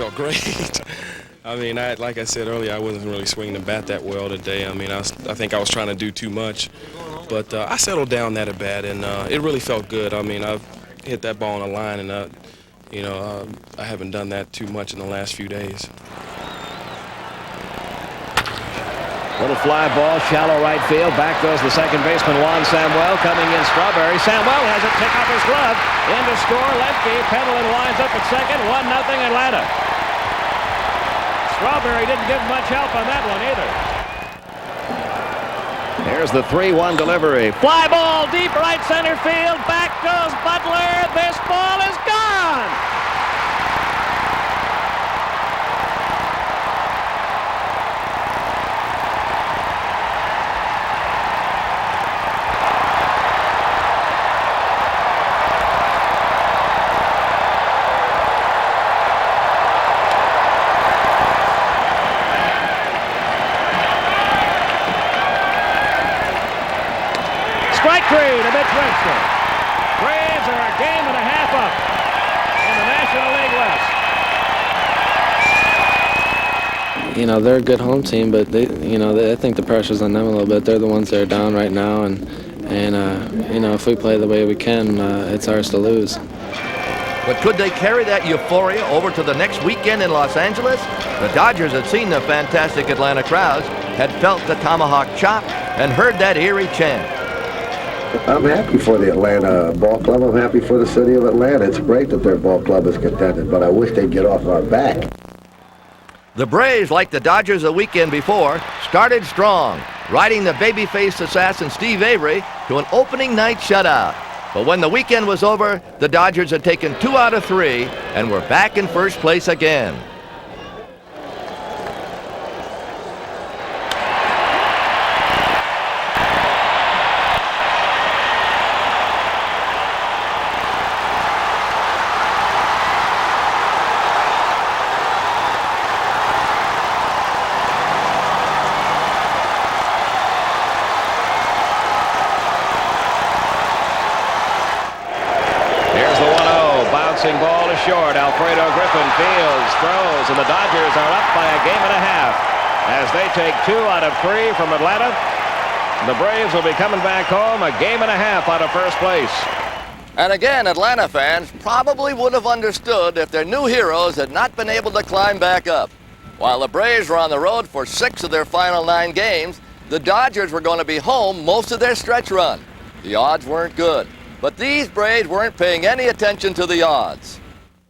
felt great. I mean, like I said earlier, I wasn't really swinging the bat that well today. I mean, I think I was trying to do too much. But I settled down that at bat, and it really felt good. I mean, I've hit that ball on the line, and, I haven't done that too much in the last few days. Little fly ball, shallow right field. Back goes the second baseman, Juan Samuel, coming in Strawberry. Samuel has it, pick off his glove. In to score, lefty. Pendleton lines up at second. 1-0 Atlanta. Strawberry didn't give much help on that one either. Here's the 3-1 delivery. Fly ball, deep right center field. Back goes Butler. This ball is gone. Strike three to Mitch Webster. Braves are a game and a half up in the National League West. You know, they're a good home team, but I think the pressure's on them a little bit. They're the ones that are down right now, and if we play the way we can, it's ours to lose. But could they carry that euphoria over to the next weekend in Los Angeles? The Dodgers had seen the fantastic Atlanta crowds, had felt the tomahawk chop, and heard that eerie chant. I'm happy for the Atlanta ball club. I'm happy for the city of Atlanta. It's great that their ball club is contented, but I wish they'd get off our back. The Braves, like the Dodgers a weekend before, started strong, riding the baby-faced assassin Steve Avery to an opening night shutout. But when the weekend was over, the Dodgers had taken 2 out of 3 and were back in first place again. Ball is short. Alfredo Griffin fields, throws, and the Dodgers are up by a game and a half as they take 2 out of 3 from Atlanta. The Braves will be coming back home a game and a half out of first place. And again, Atlanta fans probably would have understood if their new heroes had not been able to climb back up. While the Braves were on the road for 6 of their final 9 games, the Dodgers were going to be home most of their stretch run. The odds weren't good. But these Braves weren't paying any attention to the odds.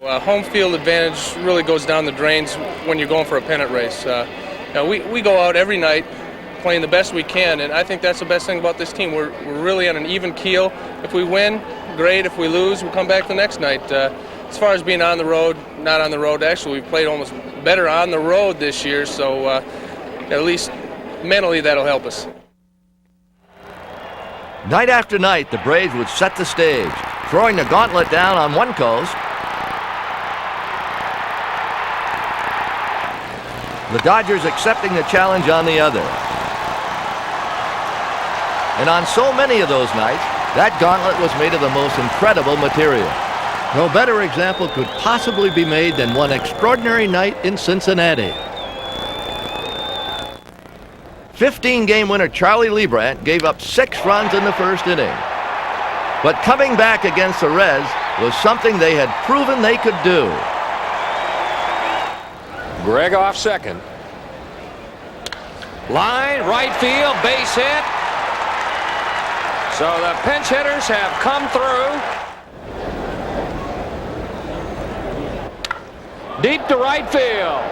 Home field advantage really goes down the drains when you're going for a pennant race. We go out every night playing the best we can, and I think that's the best thing about this team. We're really on an even keel. If we win, great. If we lose, we'll come back the next night. As far as being on the road, not on the road, actually, we've played almost better on the road this year, so at least mentally that'll help us. Night after night, the Braves would set the stage, throwing the gauntlet down on one coast. The Dodgers accepting the challenge on the other. And on so many of those nights, that gauntlet was made of the most incredible material. No better example could possibly be made than one extraordinary night in Cincinnati. 15-game winner Charlie Leibrandt gave up 6 runs in the first inning. But coming back against the Reds was something they had proven they could do. Greg off second. Line, right field, base hit. So the pinch hitters have come through. Deep to right field.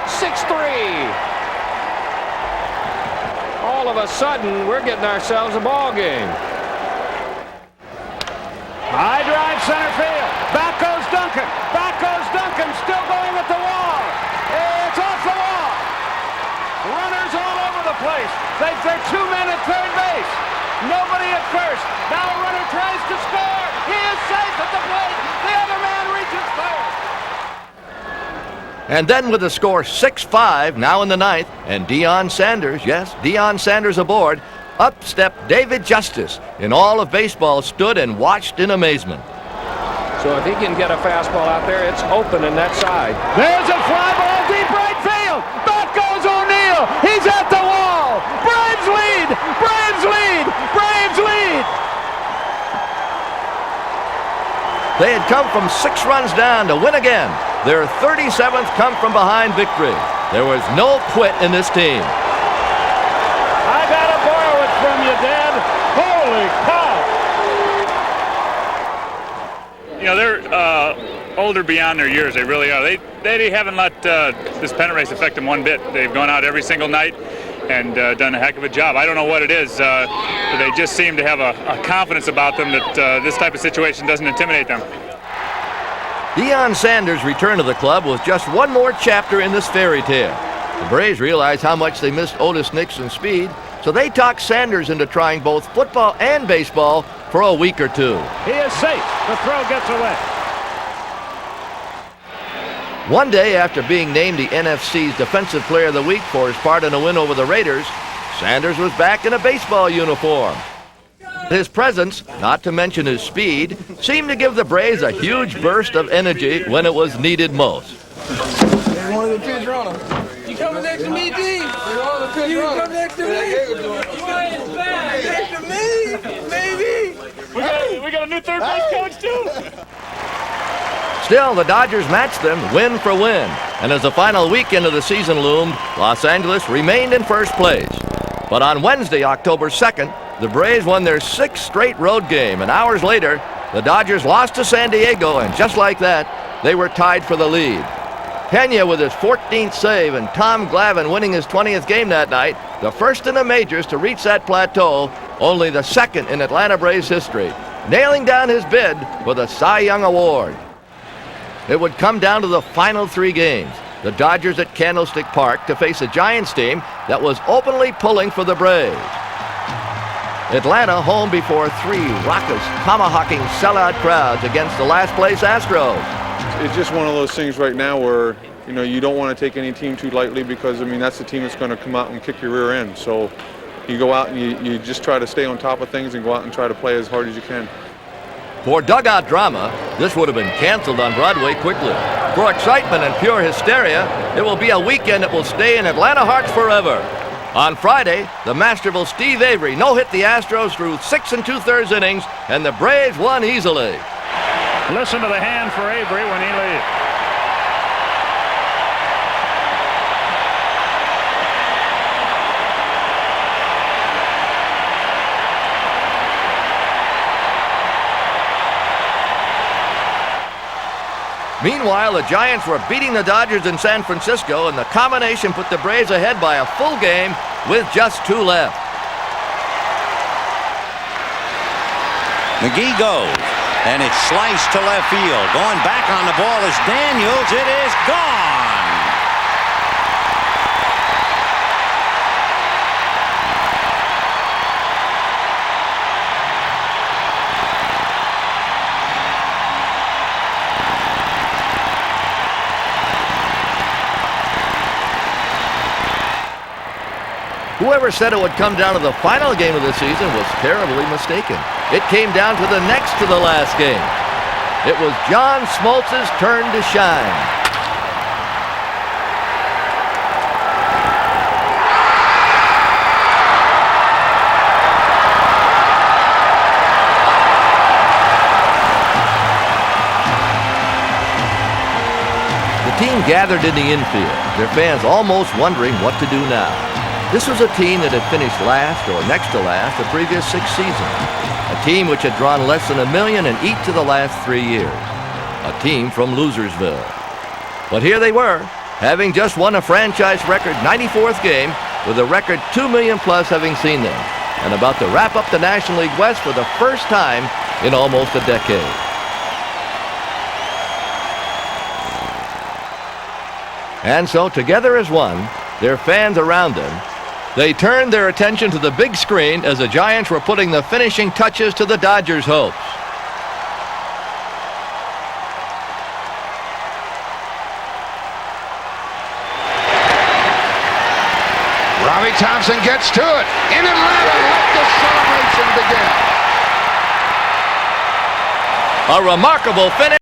6-3. All of a sudden, we're getting ourselves a ball game. High drive center field. Back goes Duncan. Back goes Duncan. Still going at the wall. It's off the wall. Runners all over the place. They're 2 men at third base. Nobody at first. Now a runner tries to score. He is safe at the plate. The other man reaches third. And then with the score 6-5 now in the ninth, and Deion Sanders, yes, Deion Sanders aboard, up stepped David Justice. In all of baseball stood and watched in amazement. So if he can get a fastball out there, it's open in that side. There's a fly ball deep right field. Back goes O'Neill. He's at the wall. Braves lead. Braves lead. Braves lead. They had come from 6 runs down to win again. Their 37th come from behind victory. There was no quit in this team. I gotta borrow it from you, Dad. Holy cow! You know, they're older beyond their years. They really are. They haven't let this pennant race affect them one bit. They've gone out every single night and done a heck of a job. I don't know what it is, but they just seem to have a confidence about them that this type of situation doesn't intimidate them. Deion Sanders' return to the club was just one more chapter in this fairy tale. The Braves realized how much they missed Otis Nixon's speed, so they talked Sanders into trying both football and baseball for a week or 2. He is safe. The throw gets away. One day after being named the NFC's Defensive Player of the Week for his part in a win over the Raiders, Sanders was back in a baseball uniform. His presence, not to mention his speed, seemed to give the Braves a huge burst of energy when it was needed most. One of the pitch runner. You coming next to me, D? You come next to me? Next to me, baby. We got a new third base coach too. Still, the Dodgers matched them win for win, and as the final weekend of the season loomed, Los Angeles remained in first place. But on Wednesday, October 2nd, the Braves won their 6th straight road game, and hours later, the Dodgers lost to San Diego, and just like that, they were tied for the lead. Pena with his 14th save and Tom Glavine winning his 20th game that night, the first in the majors to reach that plateau, only the second in Atlanta Braves history, nailing down his bid for the Cy Young Award. It would come down to the final 3 games. The Dodgers at Candlestick Park to face a Giants team that was openly pulling for the Braves. Atlanta home before 3 raucous, tomahawking sellout crowds against the last place Astros. It's just one of those things right now where, you know, you don't want to take any team too lightly because, I mean, that's the team that's going to come out and kick your rear end. So you go out and you just try to stay on top of things and go out and try to play as hard as you can. For dugout drama, this would have been canceled on Broadway quickly. For excitement and pure hysteria, it will be a weekend that will stay in Atlanta hearts forever. On Friday, the masterful Steve Avery no-hit the Astros through 6 2/3 innings, and the Braves won easily. Listen to the hand for Avery when he leaves. Meanwhile, the Giants were beating the Dodgers in San Francisco, and the combination put the Braves ahead by a full game with just 2 left. McGee goes, and it's sliced to left field. Going back on the ball is Daniels. It is gone. Whoever said it would come down to the final game of the season was terribly mistaken. It came down to the next to the last game. It was John Smoltz's turn to shine. The team gathered in the infield, their fans almost wondering what to do now. This was a team that had finished last or next to last the previous 6 seasons. A team which had drawn less than $1 million in each of the last 3 years. A team from Losersville. But here they were, having just won a franchise record 94th game with a record 2 million plus having seen them, and about to wrap up the National League West for the first time in almost a decade. And so, together as one, their fans around them, they turned their attention to the big screen as the Giants were putting the finishing touches to the Dodgers' hopes. Robbie Thompson gets to it. In Atlanta, let the celebration begin. A remarkable finish